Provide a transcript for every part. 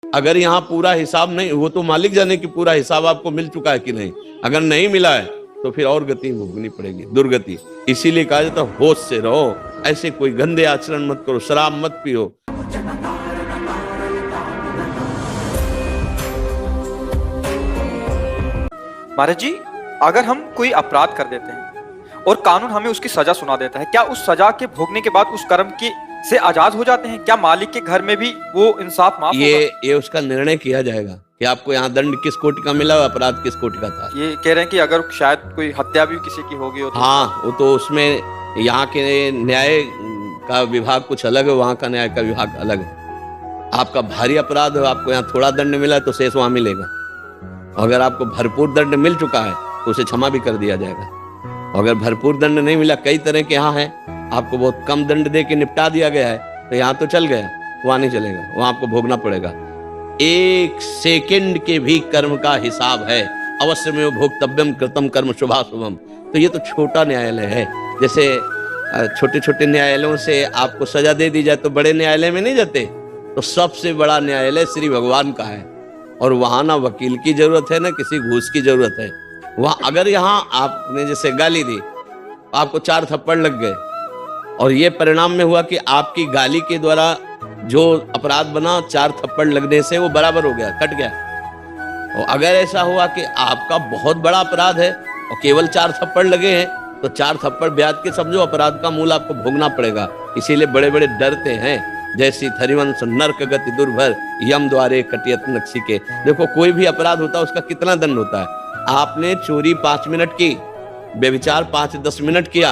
अगर यहाँ पूरा हिसाब नहीं, वो तो मालिक जाने कि पूरा हिसाब आपको मिल चुका है कि नहीं। अगर नहीं मिला है तो फिर और गति भोगनी पड़ेगी, दुर्गति। इसीलिए कहा जाता है होश से रहो, ऐसे कोई गंदे आचरण मत करो, शराब मत पियो। महाराज जी, अगर हम कोई अपराध कर देते हैं और कानून हमें उसकी सजा सुना देता है, क्या उस सजा के भोगने के बाद उस कर्म की से आजाद हो जाते हैं? क्या मालिक के घर में भी वो इंसाफ माफ होगा? ये उसका निर्णय किया जाएगा कि आपको यहाँ दंड किस कोटि का मिला, अपराध किस कोटि का था। ये कह रहे हैं कि अगर शायद कोई हत्या भी किसी की होगी हो तो हाँ, वो तो उसमें यहाँ के न्याय का विभाग कुछ अलग है, वहाँ का न्याय का विभाग अलग है। आपका भारी अपराध हो, आपको यहाँ थोड़ा दंड मिला है तो शेष वहां मिलेगा। अगर आपको भरपूर दंड मिल चुका है तो उसे क्षमा भी कर दिया जाएगा। अगर भरपूर दंड नहीं मिला, कई तरह के यहाँ है, आपको बहुत कम दंड दे के निपटा दिया गया है, तो यहाँ तो चल गया, वहां नहीं चलेगा, वहां आपको भोगना पड़ेगा। एक सेकंड के भी कर्म का हिसाब है। अवश्य में भोक्तव्यम कृतम कर्म शुभाशुभम। तो ये तो छोटा न्यायालय है। जैसे छोटे छोटे न्यायालयों से आपको सजा दे दी जाए तो बड़े न्यायालय में नहीं जाते, तो सबसे बड़ा न्यायालय श्री भगवान का है। और वहां ना वकील की जरूरत है, ना किसी घूस की जरूरत है। वहां अगर यहाँ आपने जैसे गाली दी, आपको 4 थप्पड़ लग गए, और ये परिणाम में हुआ कि आपकी गाली के द्वारा जो अपराध बना 4 थप्पड़ लगने से वो बराबर हो गया, कट गया। और अगर ऐसा हुआ कि आपका बहुत बड़ा अपराध है और केवल 4 थप्पड़ लगे हैं, तो 4 थप्पड़ ब्याज के समझो अपराध का मूल आपको भोगना पड़ेगा। इसीलिए बड़े बड़े डरते हैं, जैसी थरिवंश नरक गति दुर्भर यम द्वारे कटियत नक्सी। देखो, कोई भी अपराध होता है उसका कितना दंड होता है। आपने चोरी 5 मिनट की, व्यभिचार 5-10 मिनट किया,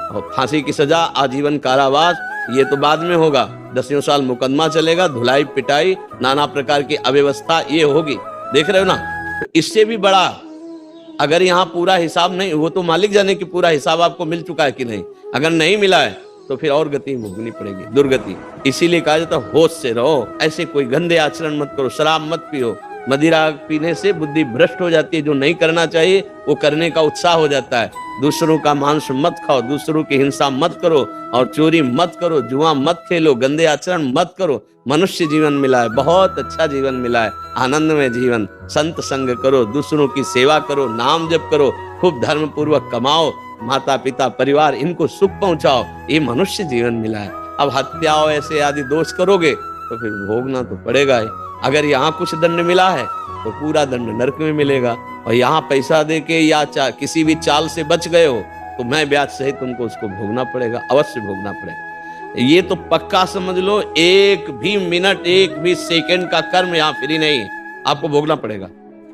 और फांसी की सजा आजीवन कारावास, ये तो बाद में होगा। 10 साल मुकदमा चलेगा, धुलाई पिटाई नाना प्रकार की अव्यवस्था ये होगी, देख रहे हो ना। तो इससे भी बड़ा अगर यहाँ पूरा हिसाब नहीं, वो तो मालिक जाने कि पूरा हिसाब आपको मिल चुका है कि नहीं। अगर नहीं मिला है तो फिर और गति भोगनी पड़ेगी, दुर्गति। इसीलिए कहा जाता है होश से रहो, ऐसे कोई गंदे आचरण मत करो, शराब मत पियो। मदिरा पीने से बुद्धि भ्रष्ट हो जाती है, जो नहीं करना चाहिए वो करने का उत्साह हो जाता है। दूसरों का मांस मत खाओ, दूसरों की हिंसा मत करो, और चोरी मत करो, जुआ मत खेलो, गंदे आचरण मत करो। मनुष्य जीवन मिला है, बहुत अच्छा जीवन मिला है, आनंदमय जीवन। संत संग करो, दूसरों की सेवा करो, नाम जप करो, खूब धर्म पूर्वक कमाओ, माता पिता परिवार इनको सुख पहुंचाओ, ये मनुष्य जीवन मिला है। अब हत्याओं ऐसे आदि दोष करोगे तो फिर भोगना तो पड़ेगा ही। अगर यहाँ कुछ दंड मिला है तो पूरा दंड नरक में मिलेगा। और यहाँ पैसा दे के या किसी भी चाल से बच गए हो तो मैं ब्याज सहित तुमको उसको भोगना पड़ेगा, अवश्य भोगना पड़ेगा। ये तो पक्का समझ लो, एक भी मिनट, एक भी सेकंड का कर्म यहाँ फ्री नहीं है, आपको भोगना पड़ेगा।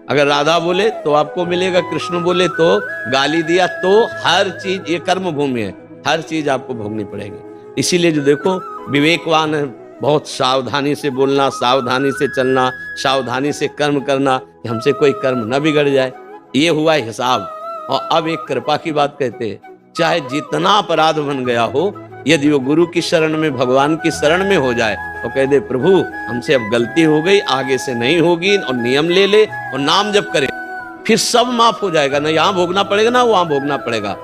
अगर राधा बोले तो आपको मिलेगा, कृष्ण बोले तो, गाली दिया तो, हर चीज ये कर्म भूमि है, हर चीज आपको भोगनी पड़ेगी। इसीलिए जो देखो विवेकवान है, बहुत सावधानी से बोलना, सावधानी से चलना, सावधानी से कर्म करना, कि हमसे कोई कर्म न बिगड़ जाए। ये हुआ हिसाब। और अब एक कृपा की बात कहते हैं, चाहे जितना अपराध बन गया हो, यदि वो गुरु की शरण में, भगवान की शरण में हो जाए और कह दे प्रभु हमसे अब गलती हो गई, आगे से नहीं होगी, और नियम ले ले और नाम जप करे, फिर सब माफ हो जाएगा। ना यहाँ भोगना पड़ेगा ना वहां भोगना पड़ेगा।